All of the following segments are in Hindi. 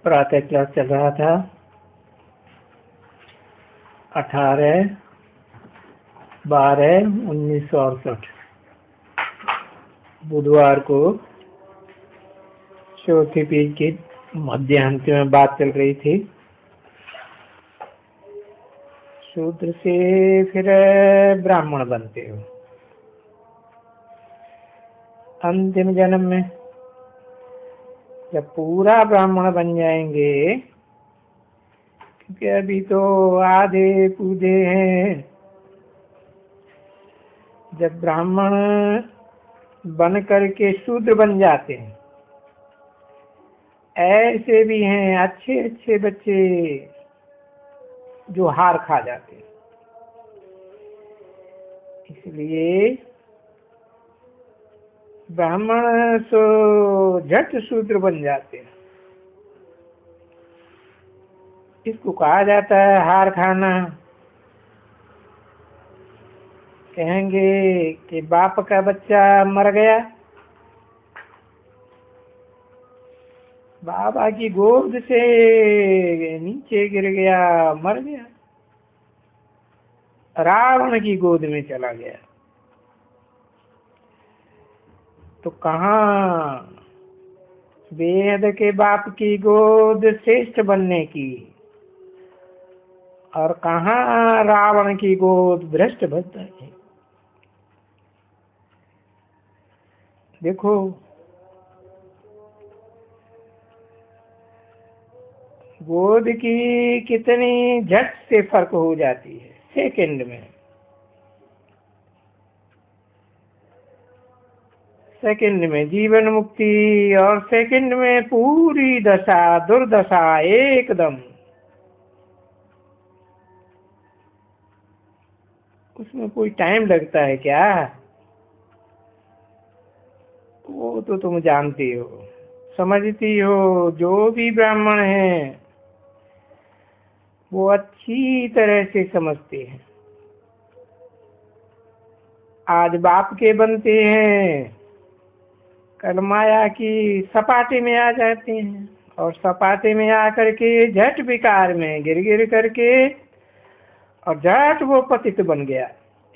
प्रातः क्लास चल रहा था 18/12/1968 बुधवार को चौथी पेज की मध्यांत में बात चल रही थी। शूद्र से फिर ब्राह्मण बनते हो अंतिम जन्म में। जब पूरा ब्राह्मण बन जाएंगे, क्योंकि अभी तो आधे पूधे हैं, जब ब्राह्मण बन करके शूद्र बन जाते हैं, ऐसे भी हैं अच्छे अच्छे बच्चे जो हार खा जाते हैं। इसलिए ब्राह्मण सो झट शूद्र बन जाते हैं। इसको कहा जाता है हार खाना। कहेंगे कि बाप का बच्चा मर गया, बाबा की गोद से नीचे गिर गया, मर गया, रावण की गोद में चला गया। तो कहाँ वेद के बाप की गोद श्रेष्ठ बनने की, और कहाँ रावण की गोद भ्रष्ट बनता है। देखो, गोद की कितनी झट से फर्क हो जाती है, सेकंड में। सेकंड में जीवन मुक्ति और सेकंड में पूरी दशा दुर्दशा एकदम। उसमें कोई टाइम लगता है क्या? वो तो तुम जानती हो, समझती हो। जो भी ब्राह्मण हैं वो अच्छी तरह से समझते हैं। आज बाप के बनते हैं, कल माया की सपाटे में आ जाते हैं, और सपाटे में आकर के झट विकार में गिर गिर करके और झट वो पतित बन गया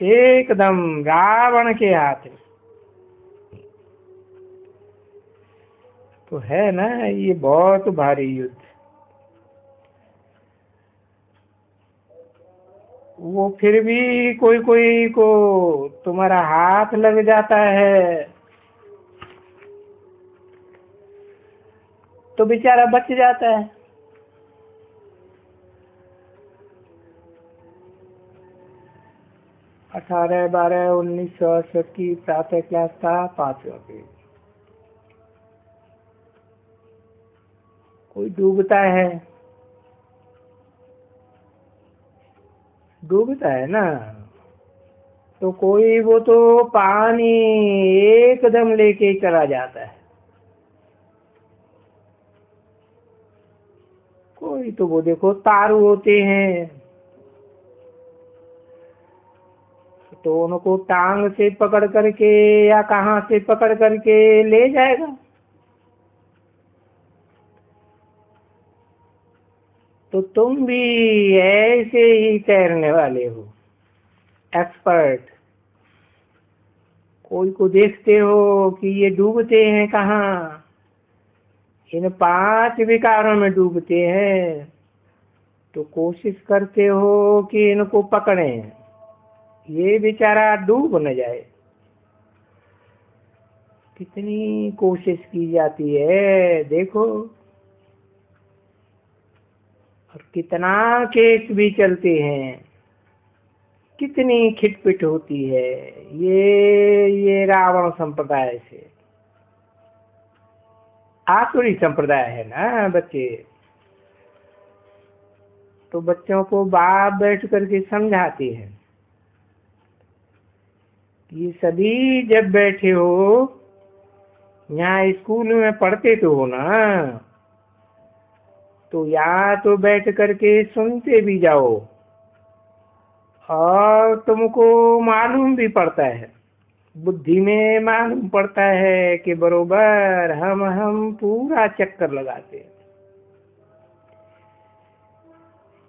एकदम रावण के हाथ में। तो है ना, ये बहुत भारी युद्ध। वो फिर भी कोई कोई को तुम्हारा हाथ लग जाता है तो बेचारा बच जाता है। अठारह 12/1968 की प्रातः क्लास था, 5वां पेज। कोई डूबता है, डूबता है ना, तो कोई वो तो पानी एकदम लेके चला जाता है। कोई तो वो देखो तारू होते हैं, तो उनको टांग से पकड़ करके या कहां से पकड़ करके ले जाएगा। तो तुम भी ऐसे ही तैरने वाले हो, एक्सपर्ट। कोई को देखते हो कि ये डूबते हैं कहाँ, इन 5 विकारों में डूबते हैं, तो कोशिश करते हो कि इनको पकड़ें, ये बेचारा डूब न जाए। कितनी कोशिश की जाती है देखो, और कितना केस भी चलते हैं, कितनी खिटपिट होती है। ये रावण संप्रदाय से, आसुरी संप्रदाय है ना बच्चे। तो बच्चों को बाप बैठ करके समझाते हैं। ये सभी जब बैठे हो, यहाँ स्कूल में पढ़ते तो हो ना, तो यहाँ तो बैठ करके सुनते भी जाओ, और तुमको मालूम भी पड़ता है, बुद्धि में मालूम पड़ता है कि बरोबर हम पूरा चक्कर लगाते हैं।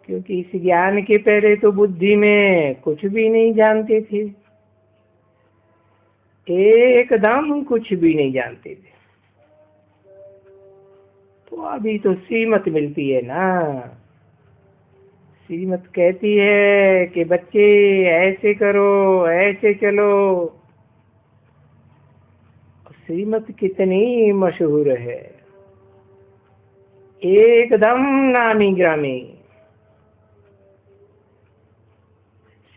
क्योंकि इस ज्ञान के पहले तो बुद्धि में कुछ भी नहीं जानते थे, एकदम कुछ भी नहीं जानते थे। तो अभी तो श्रीमत मिलती है ना, श्रीमत कहती है कि बच्चे ऐसे करो, ऐसे चलो। श्रीमत कितनी मशहूर है, एकदम नामी ग्रामी।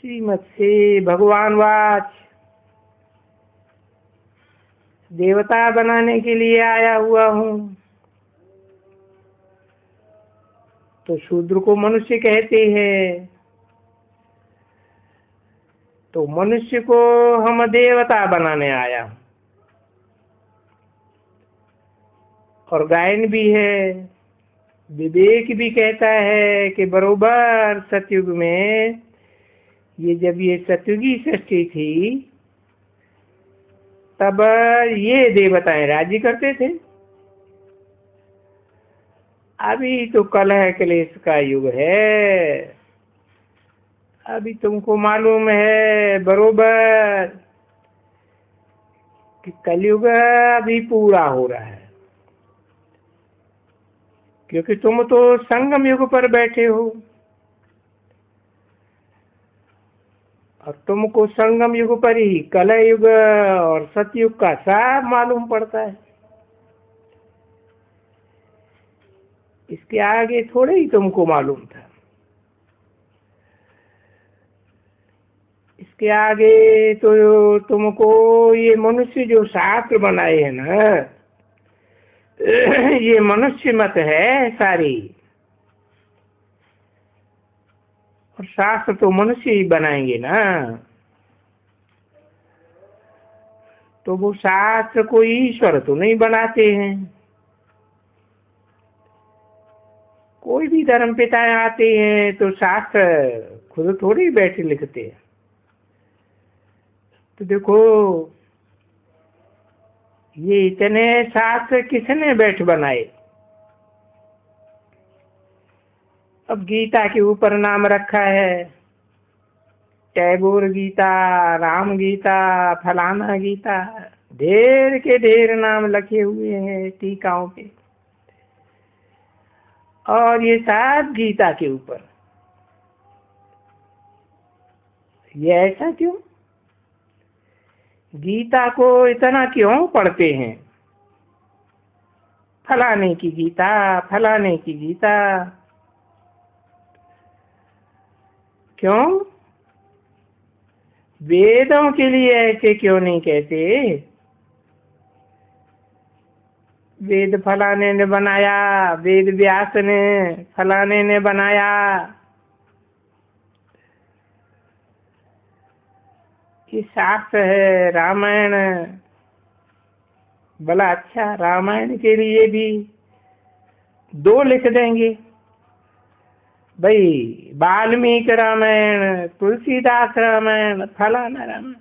श्रीमत से भगवान वाच देवता बनाने के लिए आया हुआ हूँ। तो शूद्र को मनुष्य कहते हैं, तो मनुष्य को हम देवता बनाने आया। और गायन भी है, विवेक भी कहता है कि बरोबर सतयुग में जब ये सतयुगी सृष्टि थी, तब ये देवताएं राज्य करते थे। अभी तो कलह क्लेश का युग है। अभी तुमको मालूम है बरोबर कि कलयुग अभी पूरा हो रहा है, क्योंकि तुम तो संगम युग पर बैठे हो और तुमको संगम युग पर ही कलह युग और सतयुग का सब मालूम पड़ता है। इसके आगे थोड़े ही तुमको मालूम था। इसके आगे तो तुमको ये मनुष्य जो शास्त्र बनाए हैं ना, ये मनुष्य मत है सारी, और शास्त्र तो मनुष्य ही बनाएंगे ना। तो वो शास्त्र को ईश्वर तो नहीं बनाते हैं। कोई भी धर्म पिता आते हैं तो शास्त्र खुद थोड़ी बैठे लिखते हैं। तो देखो ये इतने शास्त्र किसने बैठ बनाए। अब गीता के ऊपर नाम रखा है, टैगोर गीता, राम गीता, फलाना गीता, ढेर के ढेर नाम लिखे हुए हैं टीकाओं पे। और ये सब गीता के ऊपर। ये ऐसा क्यों? गीता को इतना क्यों पढ़ते हैं? फलाने की गीता, फलाने की गीता, क्यों? वेदों के लिए ऐसे क्यों नहीं कहते? वेद फलाने ने बनाया, वेद व्यास ने, फलाने ने बनाया। ये शास्त्र है रामायण, बड़ा अच्छा। रामायण के लिए भी दो लिख देंगे भाई, वाल्मीकि रामायण, तुलसीदास रामायण, फलाना रामायण।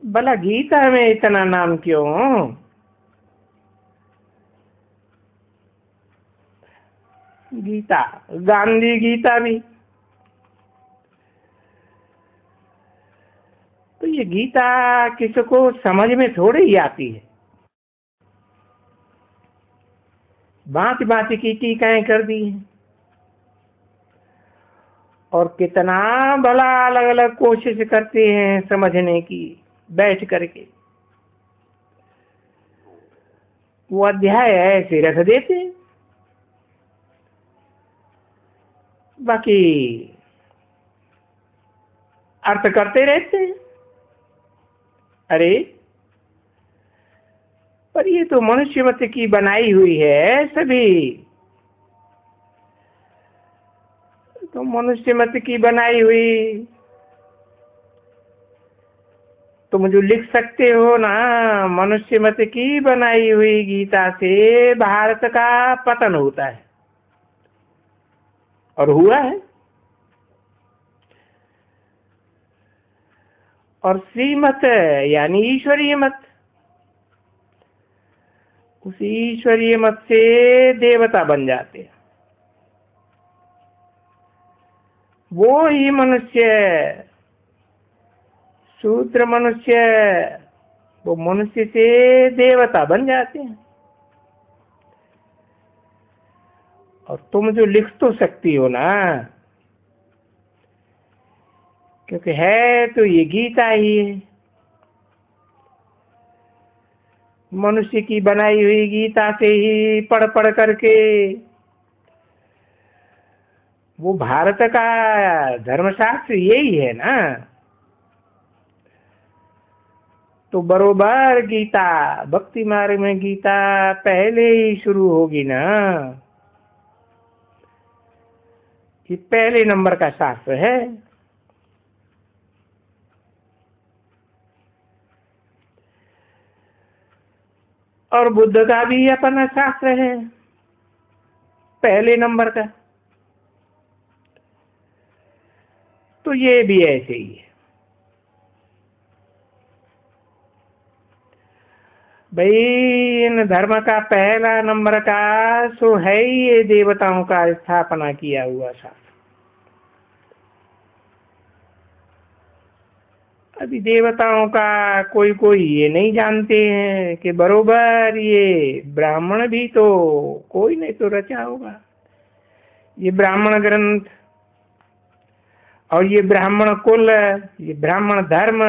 भला गीता में इतना नाम क्यों? गीता, गांधी गीता भी। तो ये गीता किसको समझ में थोड़ी ही आती है। भांति भांति की टीकाएं कर दी हैं, और कितना भला अलग अलग कोशिश करते हैं समझने की बैठ करके। वो अध्याय ऐसे रख देते, बाकी अर्थ करते रहते हैं। अरे पर ये तो मनुष्य मत की बनाई हुई है सभी, तो मनुष्य मत की बनाई हुई। तुम जो लिख सकते हो ना, मनुष्य मत की बनाई हुई गीता से भारत का पतन होता है, और हुआ है। और श्रीमत यानी ईश्वरीय मत, उस ईश्वरीय मत से देवता बन जाते हैं। वो ही मनुष्य, शूद्र मनुष्य, वो मनुष्य से देवता बन जाते हैं। और तुम जो लिख तो सकती हो ना, क्योंकि है तो ये गीता ही है, मनुष्य की बनाई हुई गीता से ही पढ़ पढ़ करके वो भारत का धर्मशास्त्र यही है ना। तो बरोबर गीता, भक्ति मार्ग में गीता पहले ही शुरू होगी ना। ये पहले नंबर का शास्त्र है। और बुद्ध का भी अपना शास्त्र है पहले नंबर का। तो ये भी ऐसे ही है भाई। इन धर्म का पहला नंबर का सो है ही ये देवताओं का स्थापना किया हुआ शास्त्र। अभी देवताओं का कोई कोई ये नहीं जानते हैं कि बरोबर ये ब्राह्मण भी तो कोई नहीं तो रचा होगा, ये ब्राह्मण ग्रंथ और ये ब्राह्मण कुल, ये ब्राह्मण धर्म,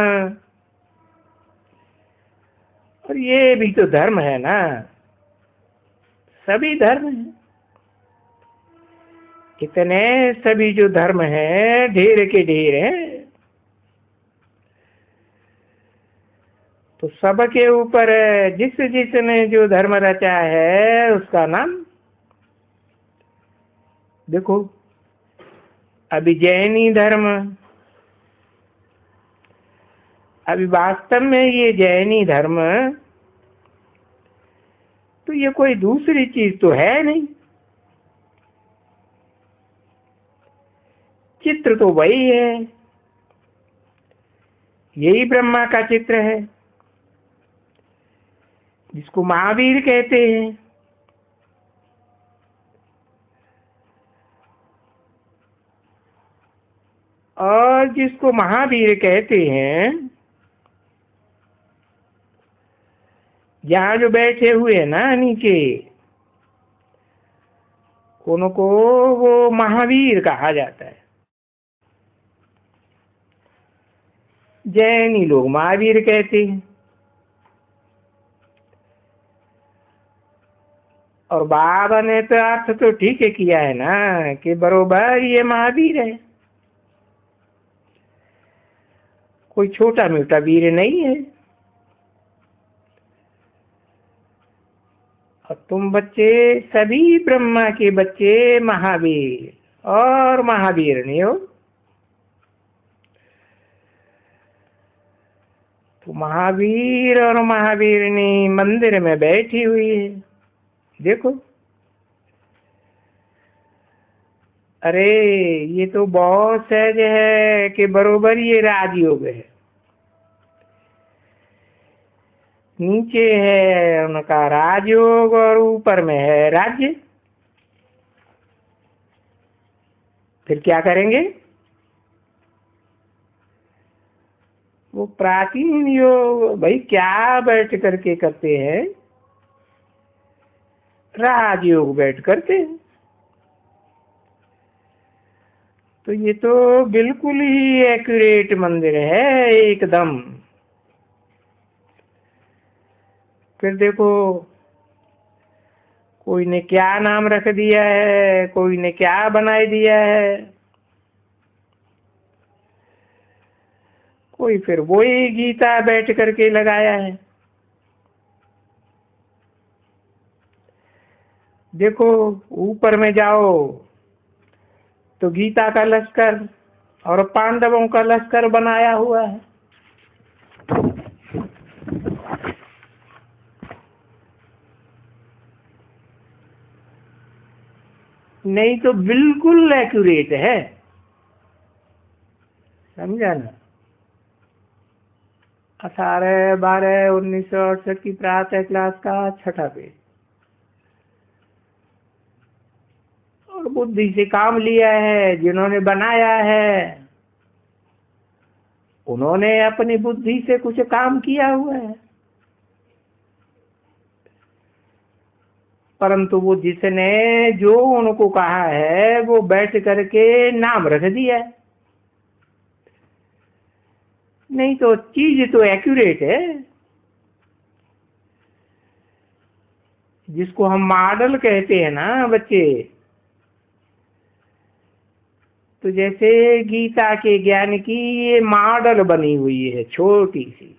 और ये भी तो धर्म है ना। सभी धर्म है, कितने सभी जो धर्म है ढेर के ढेर है। तो सबके ऊपर जिसने जो धर्म रचा है उसका नाम देखो। अभी जैनी धर्म, अभी वास्तव में ये जैनी धर्म तो ये कोई दूसरी चीज तो है नहीं, चित्र तो वही है, यही ब्रह्मा का चित्र है जिसको महावीर कहते हैं। और जिसको महावीर कहते हैं, यहाँ जो बैठे हुए हैं ना नीचे, उनको वो महावीर कहा जाता है। जैनी लोग महावीर कहते हैं और बाबा ने तो अर्थ तो ठीक है किया है ना कि बरोबर ये महावीर है, कोई छोटा मोटा वीर नहीं है। और तुम बच्चे सभी ब्रह्मा के बच्चे महावीर और महावीर नहीं हो। तो महावीर और महावीरनी मंदिर में बैठी हुई है, देखो। अरे ये तो बहुत सहज है कि बरोबर ये राजयोग है। नीचे है उनका राजयोग और ऊपर में है राज्य। फिर क्या करेंगे? वो प्राचीन योग भाई क्या बैठ करके करते हैं? राजयोग बैठ करते हैं। तो ये तो बिल्कुल ही एक्यूरेट मंदिर है एकदम। फिर देखो कोई ने क्या नाम रख दिया है, कोई ने क्या बनाए दिया है, कोई फिर वही गीता बैठ करके लगाया है। देखो ऊपर में जाओ तो गीता का लश्कर और पांडवों का लश्कर बनाया हुआ है। नहीं तो बिल्कुल एक्यूरेट है, समझा ना। 18/12/1968 की प्रातः क्लास का 6ठा पेज। और बुद्धि से काम लिया है। जिन्होंने बनाया है उन्होंने अपनी बुद्धि से कुछ काम किया हुआ है, परंतु वो जिसने जो उनको कहा है वो बैठ करके नाम रख दिया है। नहीं तो चीज तो एक्यूरेट है। जिसको हम मॉडल कहते हैं ना बच्चे, तो जैसे गीता के ज्ञान की ये मॉडल बनी हुई है छोटी सी,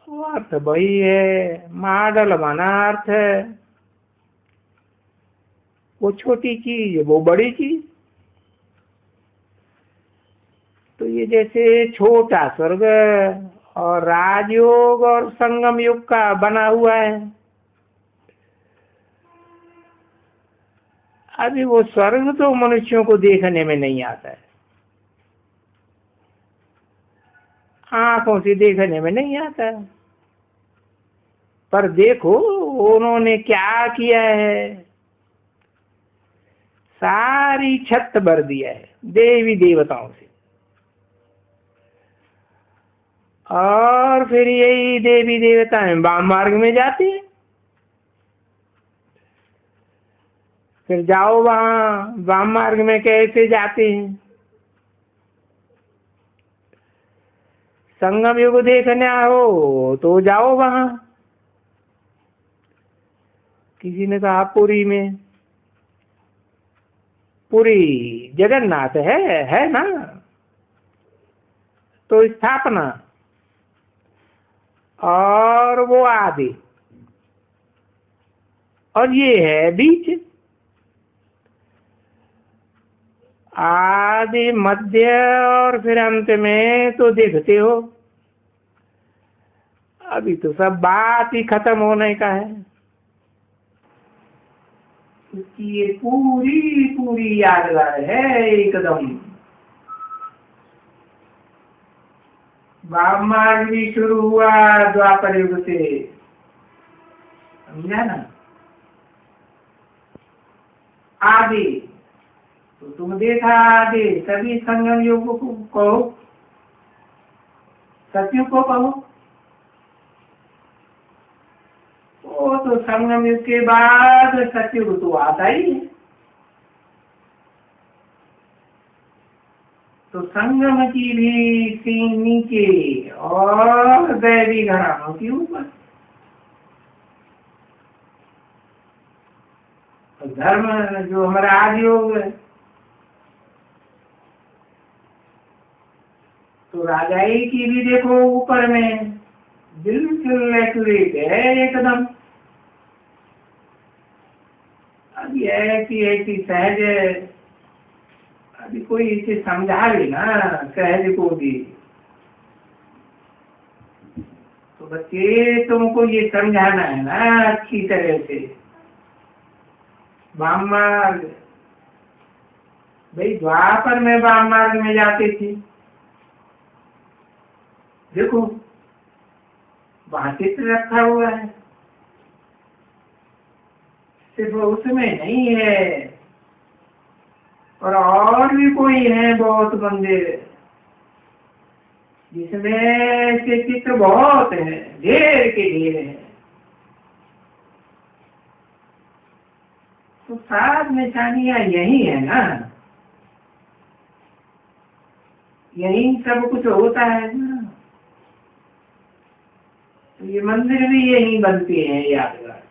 वो अर्थ वही है। मॉडल माना अर्थ है, वो छोटी चीज वो बड़ी चीज। तो ये जैसे छोटा स्वर्ग और राजयोग और संगम युग का बना हुआ है। अभी वो स्वर्ग तो मनुष्यों को देखने में नहीं आता है, आंखों से देखने में नहीं आता है, पर देखो उन्होंने क्या किया है। सारी छत भर दिया है देवी देवताओं से, और फिर यही देवी देवता वाम मार्ग में जाते हैं। फिर जाओ वहां वाम मार्ग में कैसे जाते हैं। संगम युग देखना हो तो जाओ वहां। किसी ने कहा पुरी में, पुरी जगन्नाथ है ना, तो स्थापना और वो आदि, और ये है बीच। आदि मध्य और फिर अंत में तो देखते हो। अभी तो सब बात ही खत्म होने का है। उसकी ये पूरी पूरी यादगार है एकदम। वाम मार्ग भी शुरू हुआ द्वापर युग से, समझा ना। आदि तो तुम देखा, आदि सभी संगम युग को कहो, सतयुग को कहो। वो तो संगम युग के बाद सतयुग तो आता ही है। तो संगम की भी सीन नीचे और दैवी घरानों के ऊपर। धर्म जो हमारा आदि योग है, तो राजाई की भी देखो ऊपर में बिल्कुल एक्यूरेट है एकदम। अभी ऐसी ऐसी सहज, अभी कोई इसे समझा भी ना सहज को भी, तो बच्चे तुमको ये समझाना है ना अच्छी तरह से। वाम मार्ग, भाई द्वापर में वाम मार्ग में जाते थे, देखो वहां चित्र रखा हुआ है। सिर्फ उसमें नहीं है, और भी कोई है बहुत मंदिर जिसमें से चित्र बहुत है, ढेर के ढेर है। तो सात निशानियां यही है ना, यही सब कुछ होता है ना। तो ये मंदिर भी यही बनते हैं यादगार,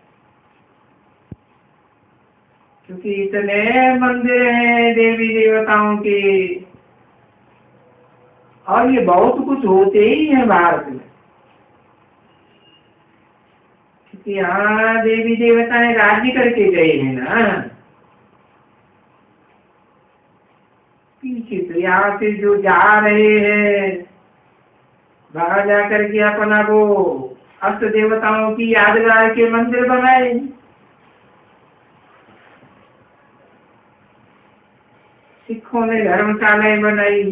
क्योंकि इतने मंदिर हैं देवी देवताओं के, और ये बहुत कुछ होते ही है भारत में। क्योंकि यहाँ देवी देवता ने राज्य करके गए हैं ना। पीछे तो यहाँ से जो जा रहे हैं, वहां जाकर के अपना वो अष्ट देवताओं की यादगार के मंदिर बनाए। सिखों ने धर्मशालाएं बनाई,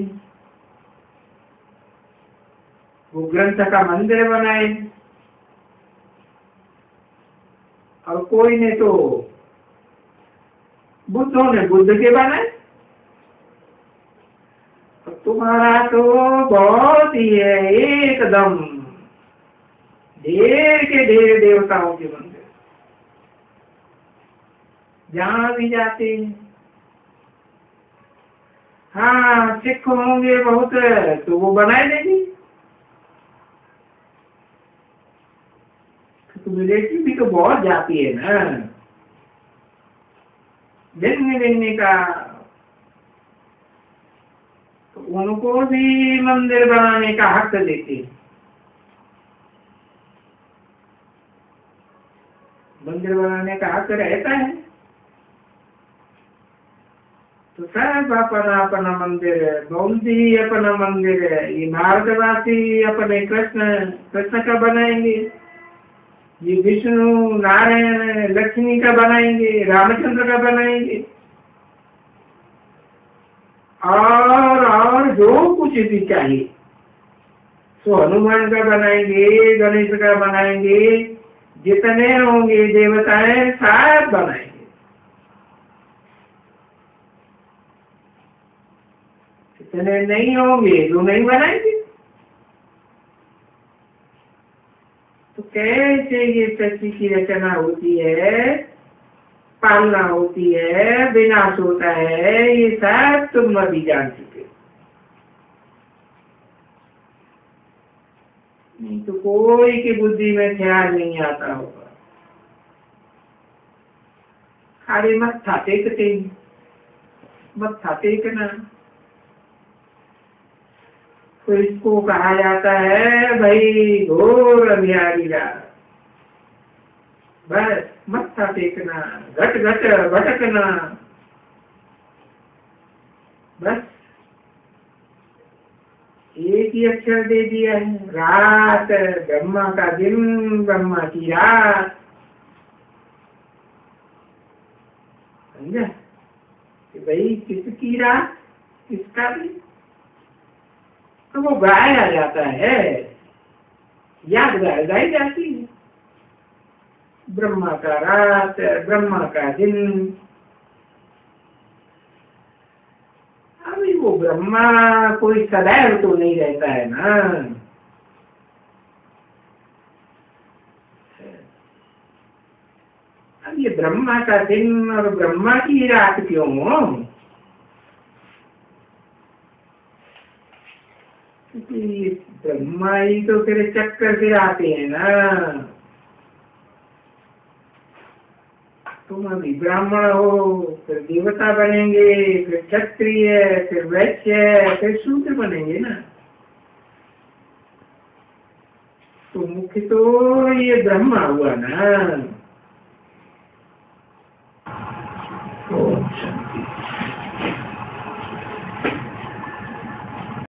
वो ग्रंथ का मंदिर बनाए, और कोई ने तो बुद्धों ने बुद्ध के बनाए। तुम्हारा तो बहुत ही है, एकदम ढेर के ढेर देवताओं के मंदिर जहां भी जाते हैं। हाँ, सिख होंगे बहुत तो वो बनाए देंगे। तो विदेशी भी तो बहुत जाती है ना, भिन्न भिन्न का। तो उनको भी मंदिर बनाने का हक देते हैं। मंदिर बनाने का हक रहता है। तो सब अपना अपना मंदिर है, बौद्धी अपना मंदिर है, ये भारतवासी अपने कृष्ण का बनाएंगे, ये विष्णु नारायण लक्ष्मी का बनाएंगे, रामचंद्र का बनाएंगे, और जो कुछ भी चाहिए तो हनुमान का बनाएंगे, गणेश का बनाएंगे, जितने होंगे देवताएं सब बनाएंगे। जितने नहीं होंगे जो नहीं बनाएंगे। तो कैसे ये सृष्टि की रचना होती है, पालना होती है, विनाश होता है, ये सब तुम अभी जान चुके। नहीं तो कोई की बुद्धि में ख्याल नहीं आता होगा। खाली मत्था टेकते, मत्था टेकना तो इसको कहा जाता है भाई घोर अंधियारी रात। बस मत्था टेकना, घट घट भटकना, बस एक ही अक्षर दे दिया है, रात। ब्रह्मा का दिन, ब्रह्मा की रात, समझा कि भाई किसकी रात, किसका दिन। तो वो गाया जाता है, याद गाई जाती है। ब्रह्मा का रात, ब्रह्मा का दिन। अभी वो ब्रह्मा कोई सदैव तो नहीं रहता है ना। अब ये ब्रह्मा का दिन और ब्रह्मा की रात क्यों हो? क्योंकि ब्रह्मा ही तो फिर चक्कर से आते हैं ना। तुम अभी ब्राह्मण हो, फिर देवता बनेंगे, फिर क्षत्रिय, फिर वैश्य, फिर शूद्र बनेंगे ना। तो मुख्य तो ये ब्रह्मा हुआ ना।